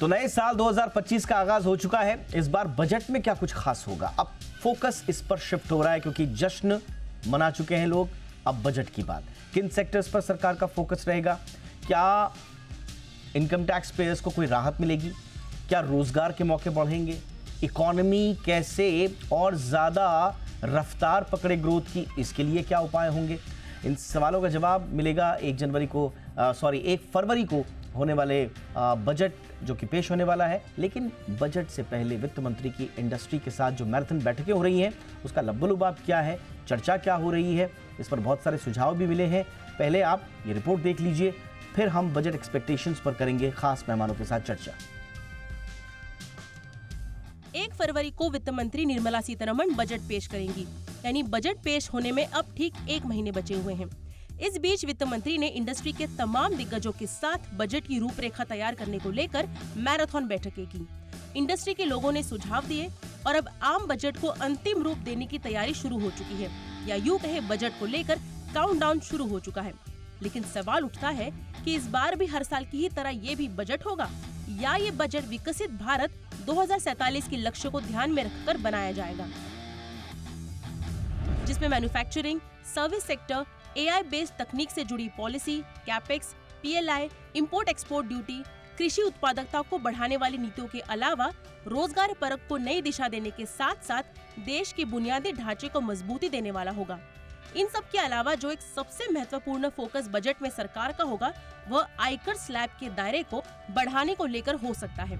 तो नए साल 2025 का आगाज हो चुका है। इस बार बजट में क्या कुछ खास होगा? अब फोकस इस पर शिफ्ट हो रहा है क्योंकि जश्न मना चुके हैं लोग। अब बजट की बात, किन सेक्टर्स पर सरकार का फोकस रहेगा? क्या इनकम टैक्स पेयर्स को कोई राहत मिलेगी? क्या रोजगार के मौके बढ़ेंगे? इकोनॉमी कैसे और ज्यादा रफ्तार पकड़े ग्रोथ की, इसके लिए क्या उपाय होंगे? इन सवालों का जवाब मिलेगा 1 फरवरी को होने वाले बजट जो कि पेश होने वाला है। लेकिन बजट से पहले वित्त मंत्री की इंडस्ट्री के साथ जो मैराथन बैठकें हो रही हैं, उसका लब्बो-लुबाब क्या है, चर्चा क्या हो रही है, इस पर बहुत सारे सुझाव भी मिले हैं। पहले आप ये रिपोर्ट देख लीजिए, फिर हम बजट एक्सपेक्टेशंस पर करेंगे खास मेहमानों के साथ चर्चा। 1 फरवरी को वित्त मंत्री निर्मला सीतारमण बजट पेश करेंगी, यानी बजट पेश होने में अब ठीक 1 महीने बचे हुए हैं। इस बीच वित्त मंत्री ने इंडस्ट्री के तमाम दिग्गजों के साथ बजट की रूपरेखा तैयार करने को लेकर मैराथन बैठकें की। इंडस्ट्री के लोगों ने सुझाव दिए और अब आम बजट को अंतिम रूप देने की तैयारी शुरू हो चुकी है, या यूं कहे बजट को लेकर काउंटडाउन शुरू हो चुका है। लेकिन सवाल उठता है कि इस बार भी हर साल की ही तरह ये भी बजट होगा, या ये बजट विकसित भारत 2047 के लक्ष्य को ध्यान में रखकर बनाया जाएगा, जिसमें manufacturing, service sector, AI based तकनीक से जुड़ी policy, capex, PLI, import export duty, कृषि उत्पादकता को बढ़ाने वाली नीतियों के अलावा रोजगार परक को नई दिशा देने के साथ साथ देश के बुनियादी ढांचे को मजबूती देने वाला होगा। इन सब के अलावा जो एक सबसे महत्वपूर्ण फोकस बजट में सरकार का होगा, वह आयकर स्लैब के दायरे को बढ़ाने को लेकर हो सकता है।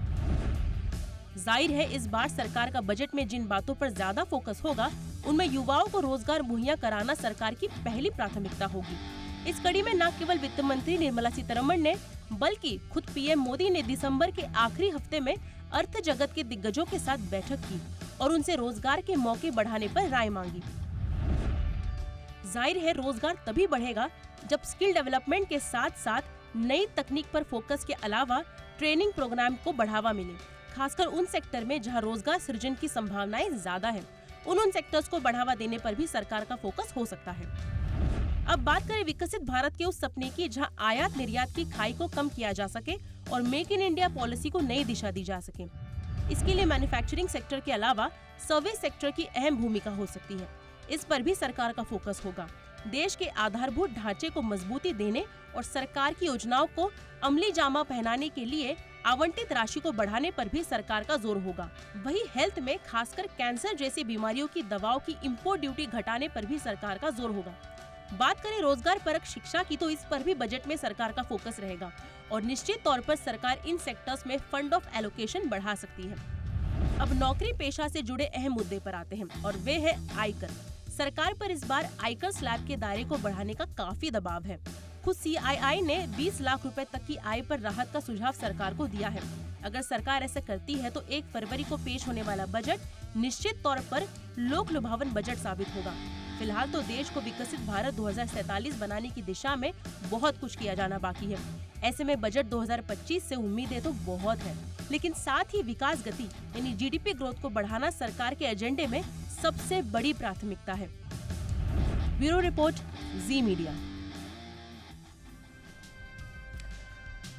जाहिर है, इस बार सरकार का बजट में जिन बातों पर ज्यादा फोकस होगा, उनमें युवाओं को रोजगार मुहैया कराना सरकार की पहली प्राथमिकता होगी। इस कड़ी में न केवल वित्त मंत्री निर्मला सीतारमण ने, बल्कि खुद PM मोदी ने दिसंबर के आखिरी हफ्ते में अर्थ जगत के दिग्गजों के साथ बैठक की और उनसे रोजगार के मौके बढ़ाने पर राय मांगी। जाहिर है, रोजगार तभी बढ़ेगा जब स्किल डेवलपमेंट के साथ साथ नई तकनीक पर फोकस के अलावा ट्रेनिंग प्रोग्राम को बढ़ावा मिले, खासकर उन सेक्टर में जहां रोजगार सृजन की संभावनाएं ज्यादा है। उन सेक्टर्स को बढ़ावा देने पर भी सरकार का फोकस हो सकता है। अब बात करें विकसित भारत के उस सपने की, जहां आयात निर्यात की खाई को कम किया जा सके और मेक इन इंडिया पॉलिसी को नई दिशा दी जा सके। इसके लिए मैन्युफैक्चरिंग सेक्टर के अलावा सर्विस सेक्टर की अहम भूमिका हो सकती है। इस पर भी सरकार का फोकस होगा। देश के आधारभूत ढांचे को मजबूती देने और सरकार की योजनाओं को अमली जामा पहनाने के लिए आवंटित राशि को बढ़ाने पर भी सरकार का जोर होगा। वही हेल्थ में खासकर कैंसर जैसी बीमारियों की दवाओं की इंपोर्ट ड्यूटी घटाने पर भी सरकार का जोर होगा। बात करें रोजगार परक शिक्षा की, तो इस पर भी बजट में सरकार का फोकस रहेगा और निश्चित तौर पर सरकार इन सेक्टर्स में फंड ऑफ एलोकेशन बढ़ा सकती है। अब नौकरी पेशा से जुड़े अहम मुद्दे पर आते हैं और वे है आयकर। सरकार पर इस बार आयकर स्लैब के दायरे को बढ़ाने का काफी दबाव है। खुद CII ने 20 लाख रुपए तक की आय पर राहत का सुझाव सरकार को दिया है। अगर सरकार ऐसा करती है तो 1 फरवरी को पेश होने वाला बजट निश्चित तौर पर लोक लुभावन बजट साबित होगा। फिलहाल तो देश को विकसित भारत 2047 बनाने की दिशा में बहुत कुछ किया जाना बाकी है। ऐसे में बजट 2025 से उम्मीदें तो बहुत है, लेकिन साथ ही विकास गति यानी GDP ग्रोथ को बढ़ाना सरकार के एजेंडे में सबसे बड़ी प्राथमिकता है। ब्यूरो रिपोर्ट, जी मीडिया।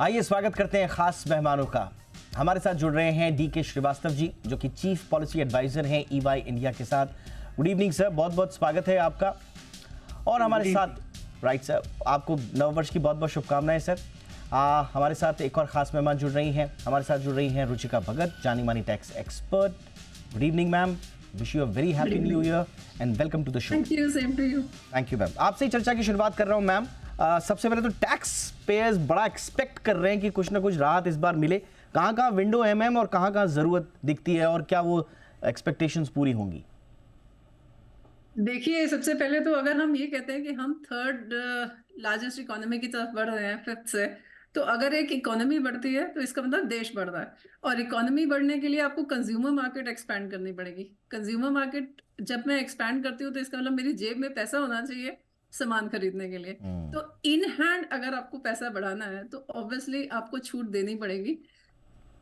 आइए स्वागत करते हैं खास मेहमानों का। हमारे साथ जुड़ रहे हैं DK श्रीवास्तव जी, जो कि चीफ पॉलिसी एडवाइजर हैं EY इंडिया के साथ। गुड इवनिंग सर, बहुत बहुत स्वागत है आपका। और हमारे साथ राइट सर, आपको नववर्ष की बहुत बहुत शुभकामनाएं सर। हमारे साथ एक और खास मेहमान जुड़ रही हैं। हमारे साथ जुड़ रही हैं रुचिका भगत, जानी मानी tax expert. Good evening ma'am, wish you a very happy new year and welcome to the show. Thank you, same to you. Thank you ma'am. आपसे ही चर्चा की शुरुआत कर रहा हूं मैम। सबसे पहले तो टैक्स पेयर्स बड़ा एक्सपेक्ट कर रहे हैं कि कुछ ना कुछ राहत इस बार मिले। कहाँ विंडो है मैम और कहाँ जरूरत दिखती है, और क्या वो एक्सपेक्टेशंस पूरी होंगी? देखिए, सबसे पहले तो अगर हम ये कहते हैं कि हम 3rd लार्जेस्ट इकोनॉमी की तरफ बढ़ रहे हैं 5th से, तो अगर एक इकोनॉमी बढ़ती है तो इसका मतलब देश बढ़ रहा है। और इकोनॉमी बढ़ने के लिए आपको कंज्यूमर मार्केट एक्सपैंड करनी पड़ेगी। कंज्यूमर मार्केट जब मैं एक्सपैंड करती हूँ तो इसका मतलब मेरी जेब में पैसा होना चाहिए सामान खरीदने के लिए। तो इन हैंड अगर आपको पैसा बढ़ाना है तो ऑब्वियसली आपको छूट देनी पड़ेगी।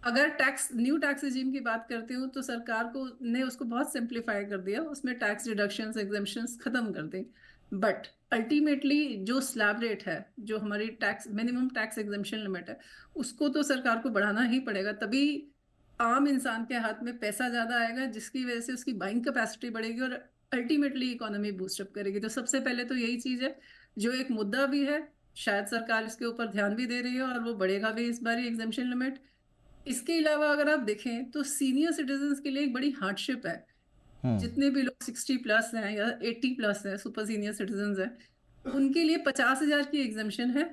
अगर न्यू टैक्स रिजीम की बात करती हूँ तो सरकार को ने उसको बहुत सिंप्लीफाई कर दिया। उसमें टैक्स रिडक्शंस, एग्जेम्पशंस खत्म कर दी। बट अल्टीमेटली जो स्लैब रेट है, जो हमारी tax minimum tax exemption limit है, उसको तो सरकार को बढ़ाना ही पड़ेगा, तभी आम इंसान के हाथ में पैसा ज्यादा आएगा, जिसकी वजह से उसकी बाइंग कैपेसिटी बढ़ेगी और अल्टीमेटली इकोनॉमी बूस्टअप करेगी। तो सबसे पहले तो यही चीज है, जो एक मुद्दा भी है, शायद सरकार इसके ऊपर ध्यान भी दे रही है और वो बढ़ेगा भी इस बार एग्जम्पशन लिमिट। इसके अलावा अगर आप देखें तो सीनियर सिटीजन्स के लिए एक बड़ी हार्डशिप है। जितने भी लोग 60+ हैं या 80+ हैं, सुपर सीनियर सिटीजन्स हैं, उनके लिए 50,000 की एग्जामेशन है,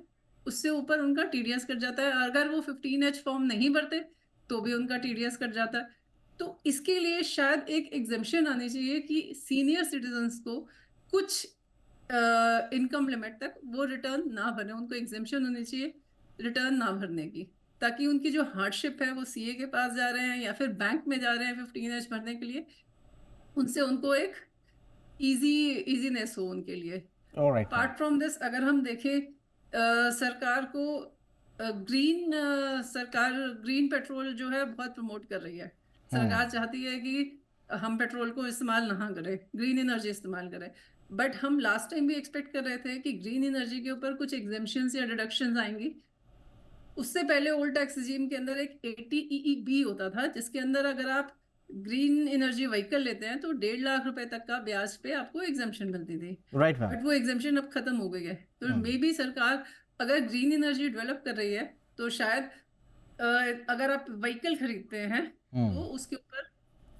उससे ऊपर उनका टीडीएस कट जाता है। अगर वो 15H फॉर्म नहीं भरते तो भी उनका टीडीएस कट जाता है। तो इसके लिए शायद एक एग्जामेशन आनी चाहिए कि सीनियर सिटीजन्स को कुछ इनकम लिमिट तक वो रिटर्न ना भरें, उनको एग्जामेशन होनी चाहिए रिटर्न ना भरने की, ताकि उनकी जो हार्डशिप है, वो सीए के पास जा रहे हैं या फिर बैंक में जा रहे हैं 15H भरने के लिए, उनसे उनको एक इजीनेस हो उनके लिए। ऑलराइट। अपार्ट फ्रॉम दिस, अगर हम देखें सरकार को सरकार ग्रीन पेट्रोल जो है बहुत प्रमोट कर रही है। सरकार चाहती है कि हम पेट्रोल को इस्तेमाल ना करें, ग्रीन एनर्जी इस्तेमाल करें। बट हम लास्ट टाइम भी एक्सपेक्ट कर रहे थे कि ग्रीन एनर्जी के ऊपर कुछ एग्जेम्पशंस या डिडक्शंस आएंगी। उससे पहले ओल्ड टैक्स रिजीम के अंदर एक 80EEB होता था, जिसके अंदर अगर आप ग्रीन एनर्जी व्हीकल लेते हैं तो 1.5 लाख रुपए तक का ब्याज पे आपको एग्जाम्पशन मिलती थी। Right ma'am. बट वो एग्जाम्पशन अब खत्म हो गई है। तो मे बी सरकार अगर ग्रीन एनर्जी डेवलप कर रही है तो शायद अगर आप व्हीकल खरीदते हैं तो उसके ऊपर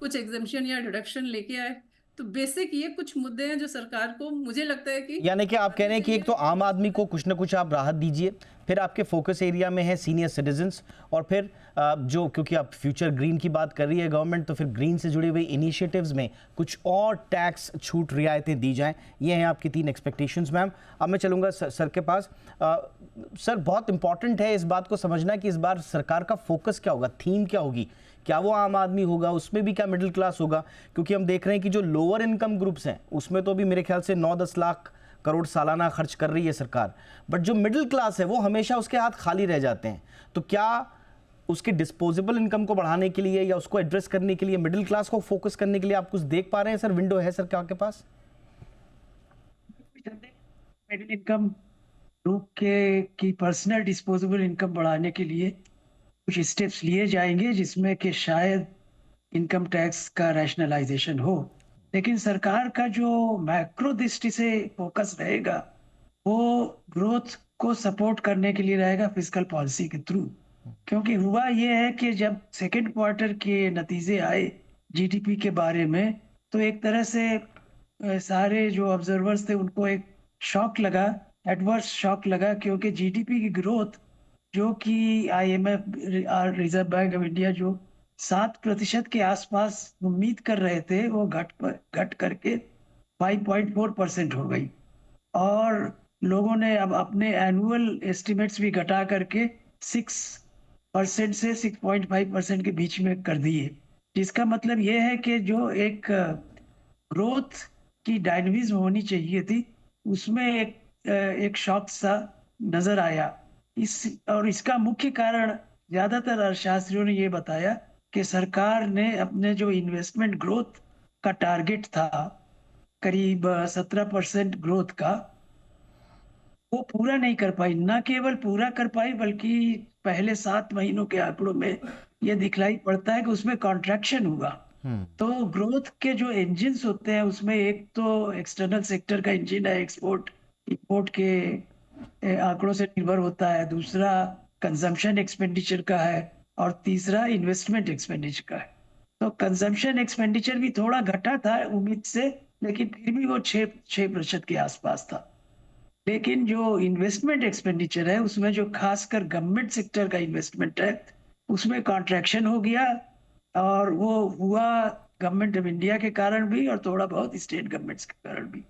कुछ एग्जाम्पशन या डिडक्शन लेके आए। तो बेसिक ये कुछ मुद्दे हैं जो सरकार को, मुझे लगता है कि, यानी कि आप कह रहे हैं कि एक तो आम आदमी को कुछ ना कुछ आप राहत दीजिए, फिर आपके फोकस एरिया में है सीनियर सिटीजन्स, और फिर जो, क्योंकि आप फ्यूचर ग्रीन की बात कर रही है गवर्नमेंट, तो फिर ग्रीन से जुड़े हुए इनिशिएटिव्स में कुछ और टैक्स छूट रियायतें दी जाएं। ये हैं आपकी 3 एक्सपेक्टेशंस मैम। अब मैं चलूँगा सर के पास। सर, बहुत इंपॉर्टेंट है इस बात को समझना कि इस बार सरकार का फोकस क्या होगा, थीम क्या होगी, क्या वो आम आदमी होगा, उसमें भी क्या मिडिल क्लास होगा? क्योंकि हम देख रहे हैं कि जो लोअर इनकम ग्रुप्स हैं उसमें तो भी मेरे ख्याल से 9-10 लाख करोड़ सालाना खर्च कर रही है सरकार, बट जो मिडिल क्लास है वो हमेशा उसके हाथ खाली रह जाते हैं। तो क्या उसके डिस्पोजेबल इनकम को बढ़ाने के लिए या उसको एड्रेस करने के लिए, मिडिल क्लास को फोकस करने के लिए आप कुछ देख पा रहे हैं सर? विंडो है सर क्या आपके पास? मिडिल इनकम ग्रुप की पर्सनल डिस्पोजेबल इनकम बढ़ाने के लिए कुछ स्टेप्स लिए जाएंगे, जिसमें कि शायद इनकम टैक्स का रैशनलाइजेशन हो। लेकिन सरकार का जो मैक्रो दृष्टि से फोकस रहेगा वो ग्रोथ को सपोर्ट करने के लिए रहेगा फिस्कल पॉलिसी के थ्रू। क्योंकि हुआ ये है कि जब सेकेंड क्वार्टर के नतीजे आए जीडीपी के बारे में, तो एक तरह से सारे जो ऑब्जर्वर्स थे उनको एक शॉक लगा, एडवर्स शॉक लगा, क्योंकि जीडीपी की ग्रोथ जो कि IMF reserve bank of India जो 7% के आसपास उम्मीद कर रहे थे, वो घट करके 5.4% हो गई। और लोगों ने अब अपने एनुअल एस्टिमेट्स भी घटा करके 6% से 6.5% के बीच में कर दिए। जिसका मतलब ये है कि जो एक ग्रोथ की डायनेमिज्म होनी चाहिए थी, उसमें एक शॉक सा नजर आया। और इसका मुख्य कारण ज्यादातर अर्थशास्त्रियों ने ये बताया कि सरकार ने अपने जो इन्वेस्टमेंट ग्रोथ का टारगेट था करीब 17% ग्रोथ का, वो पूरा नहीं कर पाई। ना केवल पूरा कर पाई बल्कि पहले 7 महीनों के आंकड़ों में ये दिखलाई पड़ता है कि उसमें कॉन्ट्रैक्शन हुआ। तो ग्रोथ के जो इंजिन्स होते हैं उसमें एक तो एक्सटर्नल सेक्टर का इंजिन है, एक्सपोर्ट इंपोर्ट के आंकड़ों से निर्भर होता है, दूसरा कंजम्पशन एक्सपेंडिचर का है, और तीसरा इन्वेस्टमेंट एक्सपेंडिचर का है। तो कंजम्पशन एक्सपेंडिचर भी थोड़ा घटा था उम्मीद से, लेकिन फिर भी वो 6% के आसपास था। लेकिन जो इन्वेस्टमेंट एक्सपेंडिचर है उसमें जो खासकर गवर्नमेंट सेक्टर का इन्वेस्टमेंट है उसमें कॉन्ट्रैक्शन हो गया, और वो हुआ गवर्नमेंट ऑफ इंडिया के कारण भी और थोड़ा बहुत स्टेट गवर्नमेंट्स के कारण भी।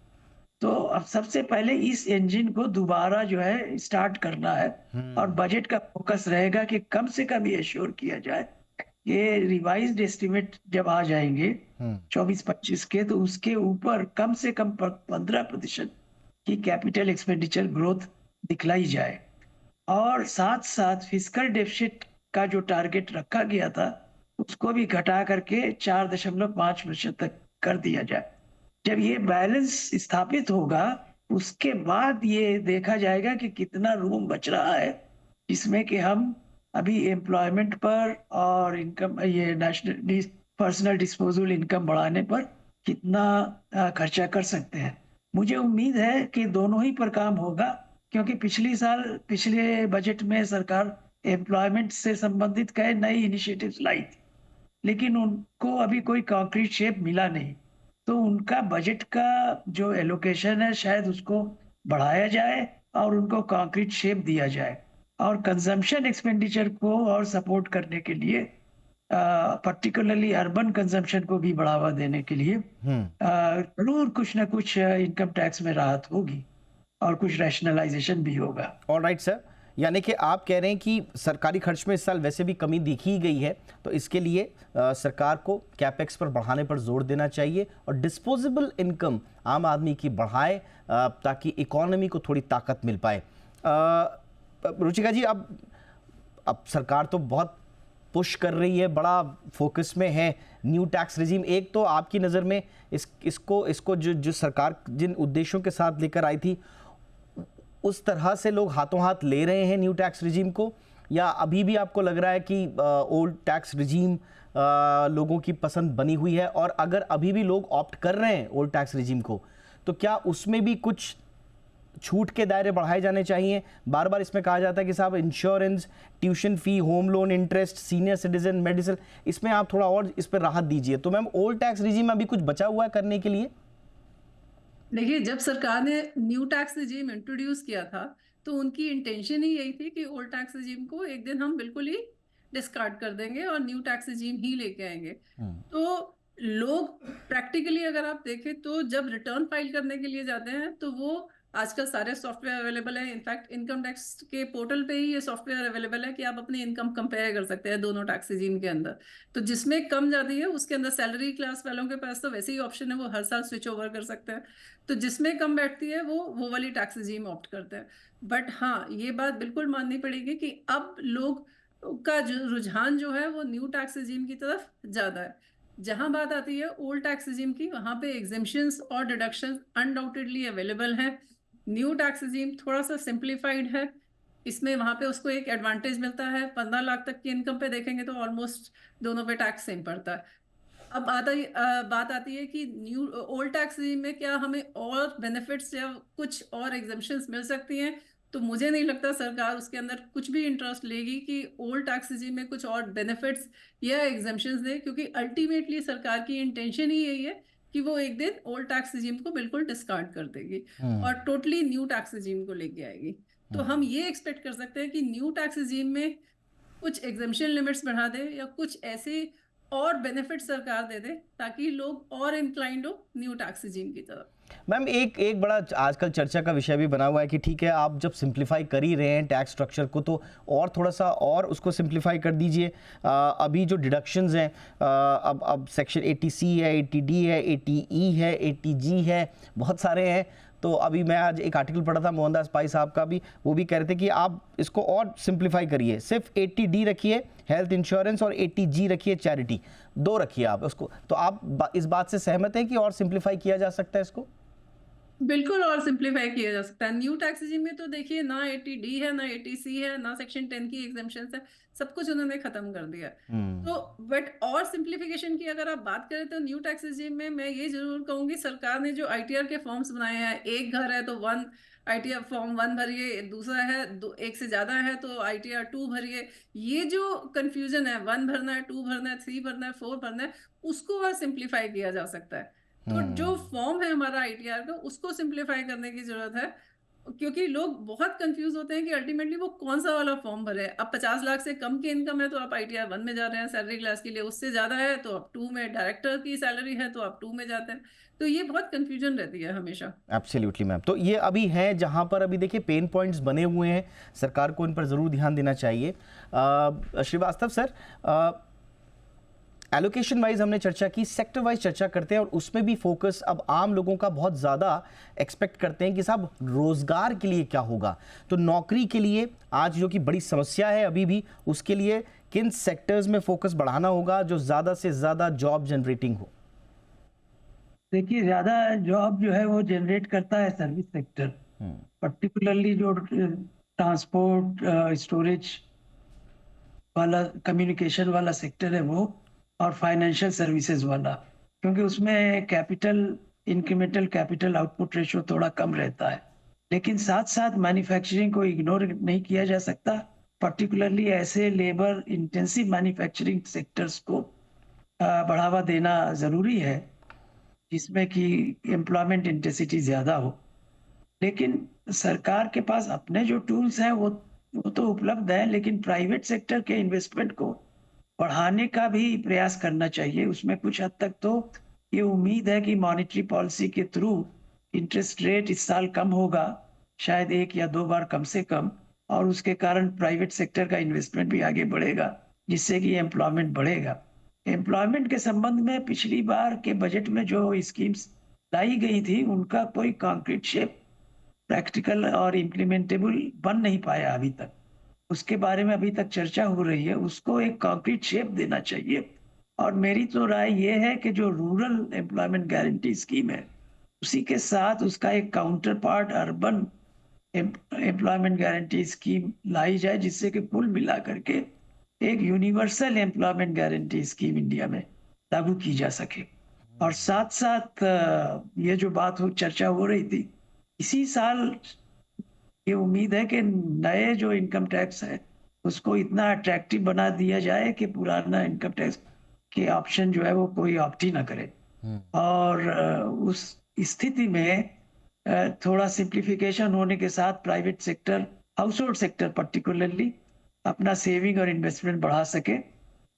तो अब सबसे पहले इस इंजन को दोबारा जो है स्टार्ट करना है, और बजट का फोकस रहेगा कि कम से कम ये एश्योर किया जाए ये रिवाइज्ड एस्टिमेट जब आ जाएंगे 24-25 के, तो उसके ऊपर कम से कम 15% की कैपिटल एक्सपेंडिचर ग्रोथ दिखलाई जाए, और साथ साथ फिस्कल डेफिसिट का जो टारगेट रखा गया था उसको भी घटा करके 4.5% तक कर दिया जाए। जब ये बैलेंस स्थापित होगा उसके बाद ये देखा जाएगा कि कितना रूम बच रहा है जिसमें कि हम अभी एम्प्लॉयमेंट पर और इनकम, ये नेशनल पर्सनल डिस्पोजेबल इनकम बढ़ाने पर कितना खर्चा कर सकते हैं। मुझे उम्मीद है कि दोनों ही पर काम होगा, क्योंकि पिछले बजट में सरकार एम्प्लॉयमेंट से संबंधित कई नई इनिशिएटिव्स लाई थी, लेकिन उनको अभी कोई कॉन्क्रीट शेप मिला नहीं। तो उनका बजट का जो एलोकेशन है शायद उसको बढ़ाया जाए और उनको कॉन्क्रीट शेप दिया जाए, और कंजम्पशन एक्सपेंडिचर को और सपोर्ट करने के लिए, पर्टिकुलरली अर्बन कंजम्पशन को भी बढ़ावा देने के लिए जरूर कुछ ना कुछ इनकम टैक्स में राहत होगी और कुछ रैशनलाइजेशन भी होगा। ऑलराइट सर, यानी कि आप कह रहे हैं कि सरकारी खर्च में इस साल वैसे भी कमी देखी गई है, तो इसके लिए सरकार को कैपेक्स पर बढ़ाने पर जोर देना चाहिए और डिस्पोजेबल इनकम आम आदमी की बढ़ाए ताकि इकोनॉमी को थोड़ी ताकत मिल पाए। रुचिका जी, अब सरकार तो बहुत पुश कर रही है, बड़ा फोकस में है न्यू टैक्स रिजीम। एक तो आपकी नज़र में इसको जो सरकार जिन उद्देश्यों के साथ लेकर आई थी उस तरह से लोग हाथों हाथ ले रहे हैं न्यू टैक्स रिजीम को, या अभी भी आपको लग रहा है कि ओल्ड टैक्स रिजीम लोगों की पसंद बनी हुई है? और अगर अभी भी लोग ऑप्ट कर रहे हैं ओल्ड टैक्स रिजीम को, तो क्या उसमें भी कुछ छूट के दायरे बढ़ाए जाने चाहिए? बार बार इसमें कहा जाता है कि साहब insurance, tuition fee, home loan interest, senior citizen medicine, इसमें आप थोड़ा और इस पर राहत दीजिए। तो मैम, ओल्ड टैक्स रिजीम में अभी कुछ बचा हुआ है करने के लिए? देखिए, जब सरकार ने न्यू टैक्स रिजीम इंट्रोड्यूस किया था तो उनकी इंटेंशन ही यही थी कि ओल्ड टैक्स रिजीम को एक दिन हम बिल्कुल ही डिस्कार्ड कर देंगे और न्यू टैक्स रिजीम ही लेके आएंगे। तो लोग प्रैक्टिकली अगर आप देखें तो जब रिटर्न फाइल करने के लिए जाते हैं तो वो आजकल सारे सॉफ्टवेयर अवेलेबल है। इनफैक्ट इनकम टैक्स के पोर्टल पे ही ये सॉफ्टवेयर अवेलेबल है कि आप अपनी इनकम कंपेयर कर सकते हैं दोनों टैक्स रिजीम के अंदर। तो जिसमें कम जाती है उसके अंदर सैलरी क्लास वालों के पास तो वैसे ही ऑप्शन है, वो हर साल स्विच ओवर कर सकते हैं। तो जिसमें कम बैठती है वो वाली टैक्स रिजीम ऑप्ट करते हैं। बट हाँ, ये बात बिल्कुल माननी पड़ेगी कि अब लोग का जो रुझान जो है वो न्यू टैक्स रिजीम की तरफ ज्यादा है। जहां बात आती है ओल्ड टैक्स रिजीम की, वहां पे एग्जेम्पशंस और डिडक्शंस अनडाउटेडली अवेलेबल हैं। न्यू टैक्स रिजीम थोड़ा सा सिंप्लीफाइड है। इसमें वहां पे उसको एक एडवांटेज मिलता है, 15 लाख तक की इनकम पे देखेंगे तो ऑलमोस्ट दोनों पे टैक्स सेम पड़ता है। अब बात आती है कि न्यू ओल्ड टैक्स रिजीम में क्या हमें और बेनिफिट्स या कुछ और एग्जेम्पशंस मिल सकती हैं? तो मुझे नहीं लगता सरकार उसके अंदर कुछ भी इंटरेस्ट लेगी कि ओल्ड टैक्स रिजीम में कुछ और बेनिफिट्स या एग्जेम्पशंस दे, क्योंकि अल्टीमेटली सरकार की इंटेंशन ही यही है कि वो एक दिन ओल्ड टैक्स रिजीम को बिल्कुल डिस्कार्ड कर देगी और टोटली न्यू टैक्स रिजीम को लेके आएगी। तो हम ये एक्सपेक्ट कर सकते हैं कि न्यू टैक्स रिजीम में कुछ एग्जेम्पशन लिमिट्स बढ़ा दे या कुछ ऐसे और बेनिफिट सरकार दे दे ताकि लोग और इंक्लाइंड हो न्यू टैक्स रिजीम की तरफ। मैम, एक बड़ा आजकल चर्चा का विषय भी बना हुआ है कि ठीक है, आप जब सिंप्लीफाई कर ही रहे हैं टैक्स स्ट्रक्चर को तो और थोड़ा सा और उसको सिंप्लीफाई कर दीजिए। अभी जो डिडक्शंस हैं, अब सेक्शन 80C है, 80D है, 80E है, 80G है, बहुत सारे हैं। तो अभी मैं आज एक आर्टिकल पढ़ा था मोहनदास पाई साहब का भी, वो भी कह रहे थे कि आप इसको और सिंप्लीफाई करिए, सिर्फ 80D रखिए हेल्थ इंश्योरेंस और 80G रखिए चैरिटी, 2 रखिए आप उसको। तो आप इस बात से सहमत हैं कि और सिंप्लीफाई किया जा सकता है इसको? बिल्कुल और सिंप्लीफाई किया जा सकता है। न्यू टैक्स रिजीम में तो देखिए ना 80D है, ना 80C है, ना सेक्शन 10 की एग्जेम्पशंस है, सब कुछ उन्होंने खत्म कर दिया। तो बट और सिंप्लीफिकेशन की अगर आप बात करें तो न्यू टैक्स रिजीम में मैं ये जरूर कहूंगी, सरकार ने जो ITR के फॉर्म्स बनाए हैं, एक घर है तो 1 ITR फॉर्म 1 भरिए, दूसरा है एक से ज्यादा है तो ITR 2 भरिए। ये जो कंफ्यूजन है, 1 भरना है, 2 भरना है, 3 भरना है, 4 भरना है, उसको और सिंप्लीफाई किया जा सकता है। तो जो फॉर्म है हमारा ITR का, उसको सिंप्लीफाई करने की जरूरत है, क्योंकि लोग बहुत कंफ्यूज होते हैं कि अल्टीमेटली वो कौन सा वाला फॉर्म भरे। अब 50 लाख से कम की इनकम है तो आप ITR 1 में जा रहे हैं सैलरी क्लास के लिए, उससे ज्यादा है तो आप 2 में, डायरेक्टर की सैलरी है तो आप 2 में जाते हैं। तो ये बहुत कंफ्यूजन रहती है हमेशा। Absolutely ma'am. तो ये अभी है जहां पर अभी देखिए पेन पॉइंट्स बने हुए हैं, सरकार को इन पर जरूर ध्यान देना चाहिए। श्रीवास्तव सर, एलोकेशन वाइज हमने चर्चा की, सेक्टर वाइज चर्चा करते हैं और उसमें भी फोकस अब आम लोगों का बहुत ज़्यादा एक्सपेक्ट करते हैं कि साहब रोज़गार के लिए क्या होगा। तो नौकरी के लिए आज जो कि बड़ी समस्या है अभी भी, उसके लिए किन सेक्टर्स में फोकस बढ़ाना होगा जो ज़्यादा से ज़्यादा जॉब जनरेटिंग हो? देखिए, ज्यादा जॉब जो है वो जनरेट करता है सर्विस सेक्टर, पर्टिकुलरली जो ट्रांसपोर्ट, स्टोरेज वाला, कम्युनिकेशन वाला सेक्टर है वो, और फाइनेंशियल सर्विसेज वाला, क्योंकि उसमें capital, incremental capital output ratio थोड़ा कम रहता है। लेकिन साथ साथ मैन्युफैक्चरिंग को इग्नोर नहीं किया जा सकता, पर्टिकुलरली ऐसे लेबर इंटेंसिव मैन्युफैक्चरिंग सेक्टर्स को बढ़ावा देना जरूरी है जिसमें कि एम्प्लॉयमेंट इंटेंसिटी ज्यादा हो। लेकिन सरकार के पास अपने जो टूल्स हैं वो तो उपलब्ध है, लेकिन प्राइवेट सेक्टर के इन्वेस्टमेंट को बढ़ाने का भी प्रयास करना चाहिए। उसमें कुछ हद तक तो ये उम्मीद है कि मॉनेटरी पॉलिसी के थ्रू इंटरेस्ट रेट इस साल कम होगा, शायद 1 या 2 बार कम से कम, और उसके कारण प्राइवेट सेक्टर का इन्वेस्टमेंट भी आगे बढ़ेगा, जिससे कि एम्प्लॉयमेंट बढ़ेगा। एम्प्लॉयमेंट के संबंध में पिछली बार के बजट में जो स्कीम्स लाई गई थी उनका कोई कॉन्क्रीट शेप, प्रैक्टिकल और इम्प्लीमेंटेबल बन नहीं पाया अभी तक। उसके बारे में अभी तक चर्चा हो रही है, उसको एक कॉन्क्रीट शेप देना चाहिए। और मेरी तो राय ये है कि जो रूरल एम्प्लॉयमेंट गारंटी स्कीम है उसी के साथ उसका एक counterpart urban employment guarantee scheme लाई जाए, जिससे कि कुल मिला करके एक universal employment guarantee scheme India में लागू की जा सके। और साथ साथ ये जो बात हो, चर्चा हो रही थी, इसी साल ये उम्मीद है कि नए जो इनकम टैक्स है उसको इतना अट्रैक्टिव बना दिया जाए कि पुराना इनकम टैक्स के ऑप्शन जो है वो कोई ऑप्ट ही ना करे। और उस स्थिति में थोड़ा सिंप्लीफिकेशन होने के साथ private sector, household sector particularly, अपना सेविंग और इन्वेस्टमेंट बढ़ा सके,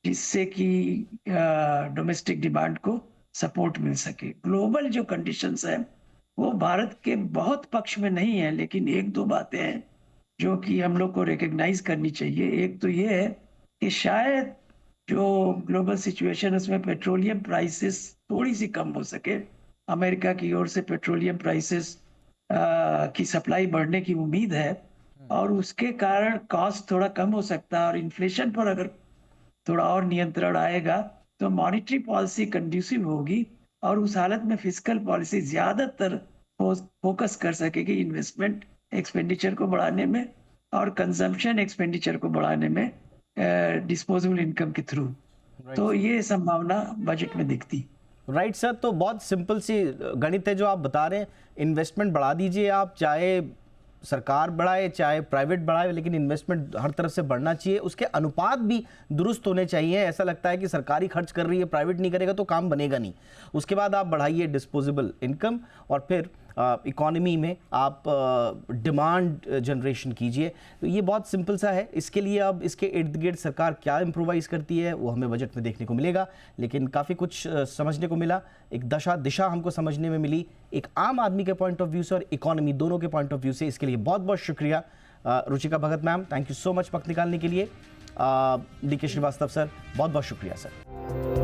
जिससे कि डोमेस्टिक डिमांड को सपोर्ट मिल सके। ग्लोबल जो कंडीशंस है वो भारत के बहुत पक्ष में नहीं है, लेकिन 1-2 बातें हैं जो कि हम लोग को रिकग्नाइज करनी चाहिए। एक तो ये है कि शायद जो ग्लोबल सिचुएशन उसमें पेट्रोलियम प्राइसेस थोड़ी सी कम हो सके। अमेरिका की ओर से पेट्रोलियम प्राइसेस की सप्लाई बढ़ने की उम्मीद है और उसके कारण कॉस्ट थोड़ा कम हो सकता है। और इन्फ्लेशन पर अगर थोड़ा और नियंत्रण आएगा तो मॉनेटरी पॉलिसी कंड्यूसिव होगी और उस हालत में फिस्कल पॉलिसी ज्यादातर फोकस कर सकेगी इन्वेस्टमेंट एक्सपेंडिचर को बढ़ाने में और कंजम्पशन एक्सपेंडिचर को बढ़ाने में, डिस्पोजेबल इनकम के थ्रू। तो ये संभावना बजट में दिखती। राइट सर, तो बहुत सिंपल सी गणित है जो आप बता रहे हैं। इन्वेस्टमेंट बढ़ा दीजिए आप, चाहे सरकार बढ़ाए चाहे प्राइवेट बढ़ाए, लेकिन इन्वेस्टमेंट हर तरफ से बढ़ना चाहिए। उसके अनुपात भी दुरुस्त होने चाहिए। ऐसा लगता है कि सरकारी खर्च कर रही है, प्राइवेट नहीं करेगा तो काम बनेगा नहीं। उसके बाद आप बढ़ाइए डिस्पोजेबल इनकम और फिर इकोनॉमी में आप डिमांड जनरेशन कीजिए। तो ये बहुत सिंपल सा है। इसके लिए अब इसके इर्द गिर्द सरकार क्या इम्प्रोवाइज़ करती है वो हमें बजट में देखने को मिलेगा, लेकिन काफ़ी कुछ समझने को मिला। एक दिशा हमको समझने में मिली, एक आम आदमी के पॉइंट ऑफ व्यू से और इकोनॉमी दोनों के पॉइंट ऑफ व्यू से। इसके लिए बहुत बहुत शुक्रिया Ruchika Bhagat ma'am, thank you so much वक्त निकालने के लिए। डी के श्रीवास्तव सर, बहुत बहुत शुक्रिया सर।